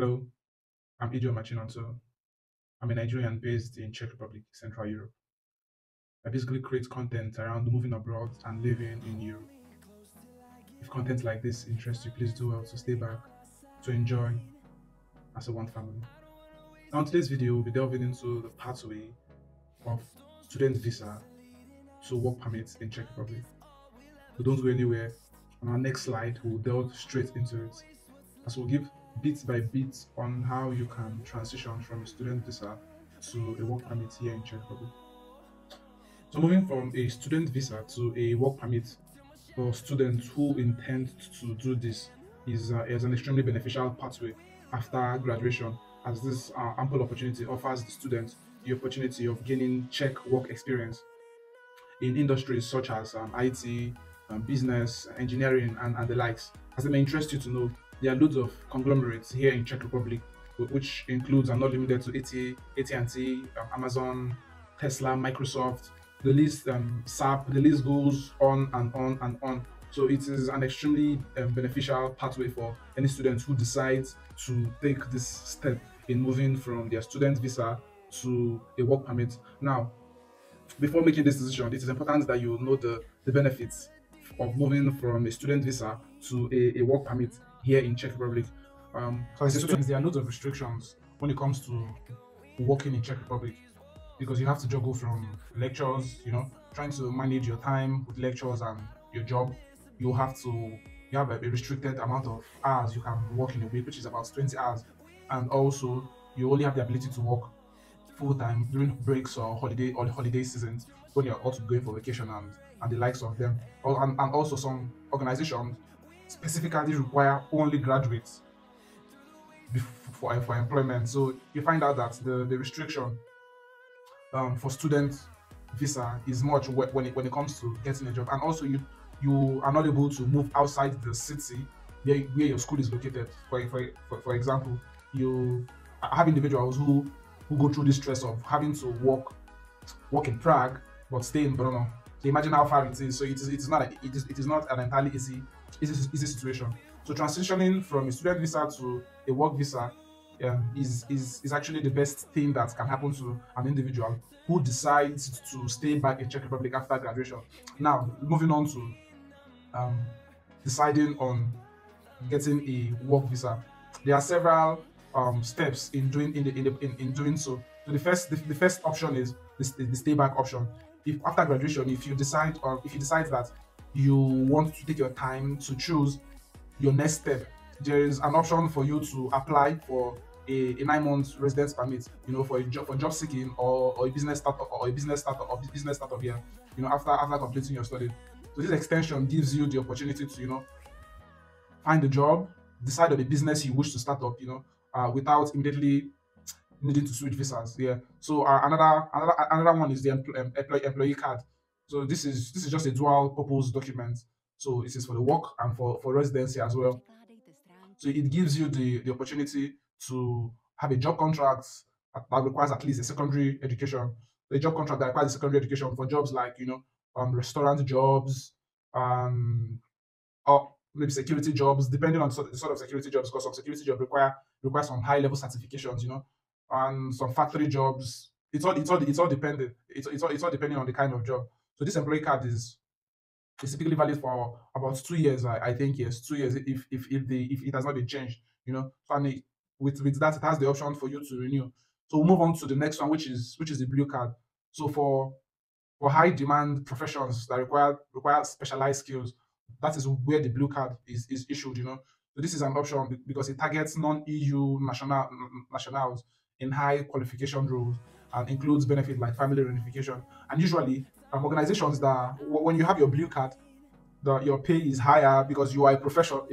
Hello, I'm Ijo Machinonso. I'm a Nigerian based in Czech Republic, Central Europe. I basically create content around moving abroad and living in Europe. If content like this interests you, please do well to stay back to enjoy as a one family. Now, in today's video, we'll be delving into the pathway of student visa to work permits in Czech Republic. So don't go anywhere. On our next slide, we'll delve straight into it, as we'll give bit by bit on how you can transition from a student visa to a work permit here in Czech Republic. So moving from a student visa to a work permit for students who intend to do this is an extremely beneficial pathway after graduation, as this ample opportunity offers the student the opportunity of gaining Czech work experience in industries such as IT, business, engineering, and the likes. As it may interest you to know, there are loads of conglomerates here in Czech Republic, which includes and not limited to AT&T, Amazon, Tesla, Microsoft. The list, SAP, the list goes on and on and on. So it is an extremely beneficial pathway for any student who decides to take this step in moving from their student visa to a work permit. Now, before making this decision, it is important that you know the benefits of moving from a student visa to a work permit here in Czech Republic. So as a student, there are loads of restrictions when it comes to working in Czech Republic, because you have to juggle from lectures, trying to manage your time with lectures and your job. You have a restricted amount of hours you can work in a week, which is about 20 hours. And also you only have the ability to work full time during breaks or the holiday seasons, when you're also going for vacation and the likes of them. And also some organizations specifically require only graduates for employment. So you find out that the restriction for student visa is much when it comes to getting a job. And also you are not able to move outside the city where your school is located. For example, you have individuals who go through the stress of having to work in Prague but stay in Brno. So imagine how far it is. So it is not an entirely easy situation. So transitioning from a student visa to a work visa is actually the best thing that can happen to an individual who decides to stay back in Czech Republic after graduation. Now, moving on to deciding on getting a work visa, there are several steps in doing so. So the first option is the stay back option. If after graduation, if you decide that you want to take your time to choose your next step, there is an option for you to apply for a 9 month residence permit, for job seeking or a business startup here, after completing your study. So this extension gives you the opportunity to, find a job, decide on the business you wish to start up, without immediately needing to switch visas. Yeah. So another one is the employee card. So this is just a dual purpose document. So it is for the work and for residency as well. So it gives you the opportunity to have a job contract that requires at least a secondary education. The job contract that requires a secondary education for jobs like restaurant jobs, or maybe security jobs, depending on the sort of security jobs, because some security jobs require some high level certifications, and some factory jobs. It's all dependent. It's all depending on the kind of job. So this employee card is typically valid for about 2 years. I think yes, 2 years if it has not been changed. So with that, it has the option for you to renew. So we'll move on to the next one, which is the blue card. So for high demand professions that require specialized skills, that is where the blue card is issued. So this is an option because it targets non-EU nationals in high qualification roles and includes benefits like family reunification. And usually, organizations that when you have your blue card, your pay is higher because you are a professional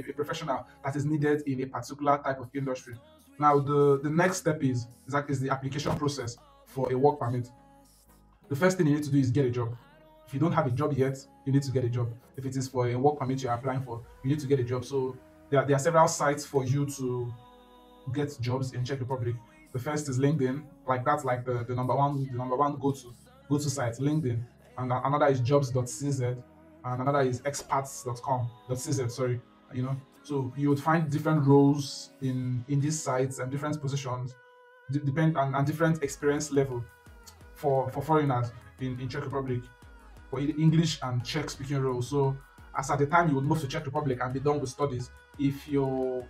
that is needed in a particular type of industry. Now, the next step is the application process for a work permit. The first thing you need to do is get a job. If you don't have a job yet, you need to get a job. If it is for a work permit you're applying for, you need to get a job. So there are several sites for you to get jobs in Czech Republic. The first is LinkedIn, that's like the number one go to site, LinkedIn. And another is jobs.cz, and another is expats.com.cz, sorry. So you would find different roles in these sites and different positions, depend and different experience level for foreigners in Czech Republic for English and Czech speaking roles. So as at the time you would move to Czech Republic and be done with studies, if your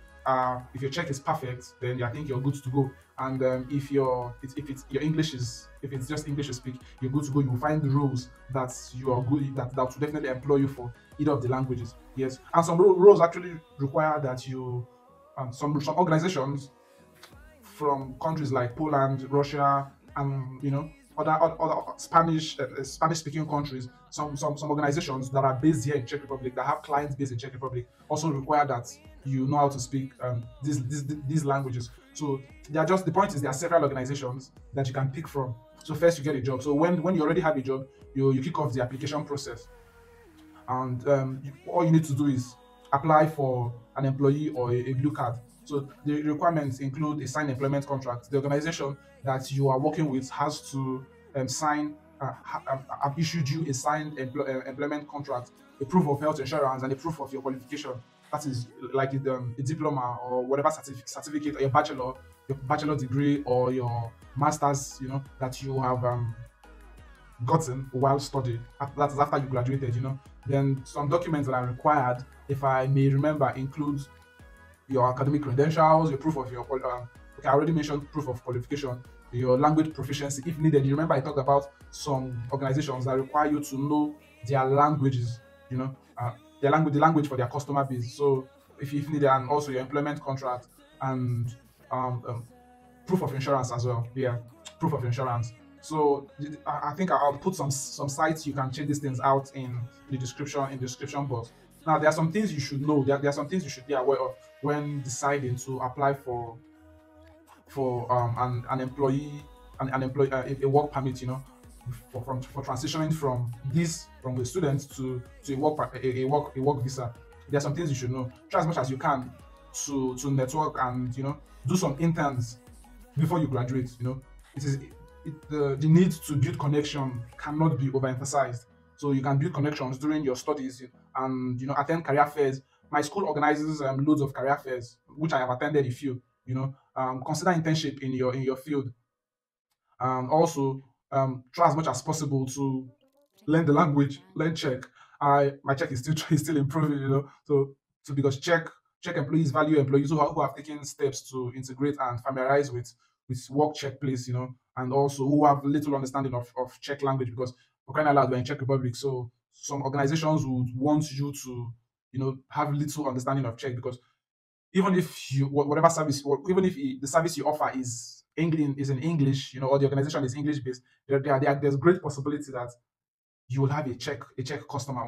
Czech is perfect, then I think you're good to go. And if it's your English is if it's just English you speak, you're good to go. You will find roles that you are good that will definitely employ you for either of the languages. Yes, and some roles actually require that you some organizations from countries like Poland, Russia, and other Spanish speaking countries. Some organizations that are based here in Czech Republic that have clients based in Czech Republic also require that you know how to speak these languages. So they are just the point is there are several organizations that you can pick from. So first you get a job. So when you already have a job, you kick off the application process, and all you need to do is apply for an employee or a blue card. So the requirements include a signed employment contract. The organization that you are working with has to sign, have issued you a signed employment contract, a proof of health insurance, and a proof of your qualification. That is like a diploma or whatever certificate, or your bachelor degree or your master's, that you have gotten while studying. That is after you graduated. Then some documents that are required, if I may remember, include your academic credentials, your proof of your okay, I already mentioned proof of qualification, your language proficiency if needed. You remember I talked about some organizations that require you to know their languages, the language for their customer base. So if needed, and also your employment contract and proof of insurance as well. Yeah, proof of insurance. So I think I'll put some sites you can check these things out in the description box. Now there are some things you should know. There are some things you should be aware of when deciding to apply for an employee an employee a work permit. For transitioning from a student to a work visa. There are some things you should know. Try as much as you can to network and do some interns before you graduate. It is the need to build connection cannot be overemphasized. So you can build connections during your studies and attend career fairs. My school organizes loads of career fairs, which I have attended a few. Consider internship in your field. Also, try as much as possible to learn the language, learn Czech. My Czech is still is still improving. So because Czech employees value employees who have taken steps to integrate and familiarize with work Czech place. And also who have little understanding of Czech language, because for crying out loud, we're in Czech Republic. So some organizations would want you to have little understanding of Czech, because even if whatever service, or even if the service you offer is in English, or the organization is English based, there's great possibility that you will have a Czech customer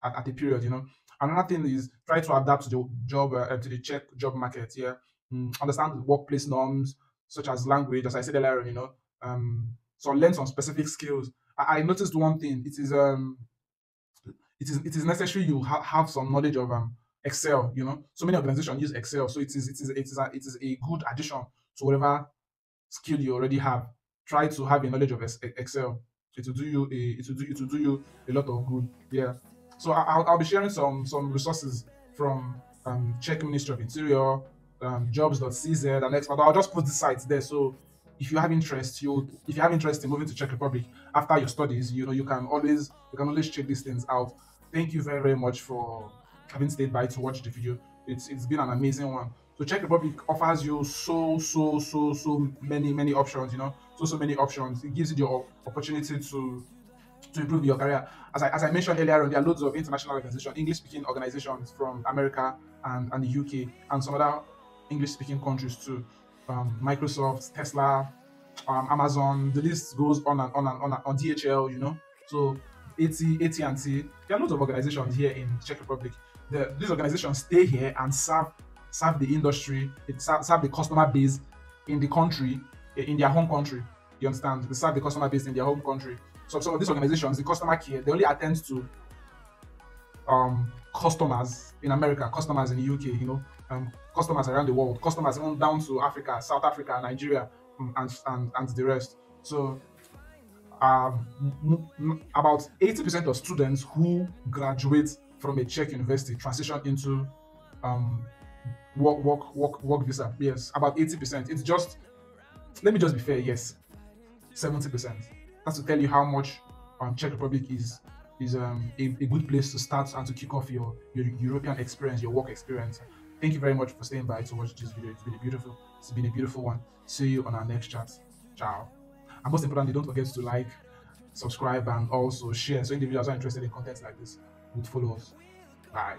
at a period. Another thing is try to adapt to the job to the Czech job market. Yeah, understand the workplace norms such as language, as I said earlier. So learn some specific skills. I noticed one thing. It is necessary you have some knowledge of Excel. So many organizations use Excel, so it is a good addition to whatever skill you already have. Try to have a knowledge of Excel. It will do you a lot of good. Yeah. So I'll be sharing some resources from Czech Ministry of Interior, jobs.cz and expert. I'll just put the sites there. So if you have interest in moving to Czech Republic after your studies, you can always check these things out. Thank you very, very much for having stayed by to watch the video. It's been an amazing one. So Czech Republic offers you so many options. So many options. It gives you the opportunity to improve your career. As I mentioned earlier on, there are loads of international organizations, English speaking organizations from America and the UK and some other English speaking countries too. Microsoft, Tesla, Amazon, the list goes on and on and on DHL. So AT&T. There are loads of organizations here in Czech Republic. These organizations stay here and serve the industry, serve the customer base in the country, in their home country. You understand? They serve the customer base in their home country. So some of these organizations, the customer care, they only attend to customers in America, customers in the UK, customers around the world, customers even down to Africa, South Africa, Nigeria, and the rest. So about 80% of students who graduate from a Czech university transition into um work visa. Yes, about 80%. It's just, let me just be fair, yes, 70%. That's to tell you how much Czech Republic is a good place to start and to kick off your European experience, your work experience. Thank you very much for staying by to watch this video. It's been a beautiful, one. See you on our next chat. Ciao. And most importantly, don't forget to like, subscribe, and also share so individuals who are interested in content like this would follow us. Bye.